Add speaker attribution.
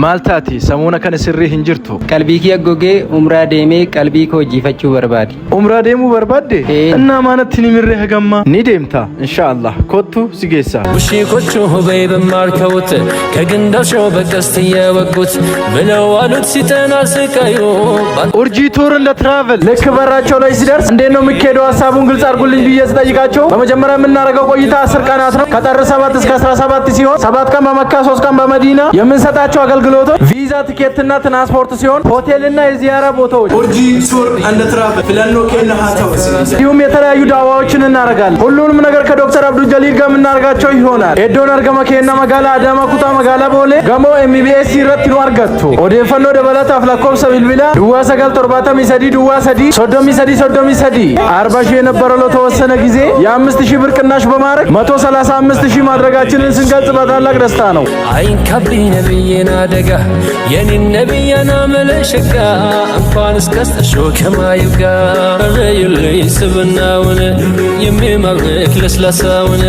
Speaker 1: ማልታቲ ሰሞነ ከነ ስሪ እንጅርቱ
Speaker 2: ቀልቢኪ አጎጌ ኡምራ ዴሜ ቀልቢኮ ጂፈቹ በርባዲ
Speaker 1: ኡምራ ዴሙ በርባዴ እና ማነትኒ ምሬ ህገማ ኒዴምታ ኢንሻአላህ ኮቱ ሲጌሳ
Speaker 3: ውሺ ኮቹ ሆበይ በማርከውት ከግንዳው በቀስት የወጉት ብለው አሉት ሲጠና ስቃዩ
Speaker 1: ኡርጂ ቱር እንደ ትራቨል ልክ በራቸው ላይ ሲደርስ እንዴት ነው የሚሄደው ሐሳቡን ግልጽ አድርጉልኝ ብዬ ስጠይቃቸው በመጀመሪያ የምናደርገው ቆይታ 10 ቀናት ነው ከጥር 7 እስከ 17 ሲሆን 7 ቀን በመካ 3 ቀን በመዲና የምንሰጣቸው አገልግሎቶች ቪዛ ቲኬትና ትራንስፖርት ሲሆን ሆቴልና የዚያራ ቦታዎች ኡርጂ ቱር እንደ ትራቨል ፍላኖ ከነ ሀታውስ እንዲሁም የተለያዩ ዳዋዎችን እናደርጋለን ሁሉንም ነገር ከዶክተር አብዱ ጀሊል ጋር የምናደርጋቸው ይሆናል ኤዶን አርገማ ከና መጋላ አዳማ ኩታ መጋላ ቦሌ ገሞ ኤምቢኤስ ይረትኑ አርገቱ ኦዴፈኖ ደበላታ አፍላኮብ ሰቢልቢላ ዱዋ ሰጋል ቶርባታ ሚሰዲ ዱዋ ሰዲ ሶዶሚ ሰዲ 40 ሺህ የነበረው ለተወሰነ ጊዜ የ5000 ብር ቅናሽ በማድረግ 135000 ማድረጋችንን ስንገልጽ በታላቅ ደስታ ነው
Speaker 3: አይን ከብኝ ነብይና ደጋ የኔ ነብያና መለሸጋ እንኳን እስከስተሾ ከማይጋ ረዩልኝ ስብናውን የሚማርክ ለስላሳውን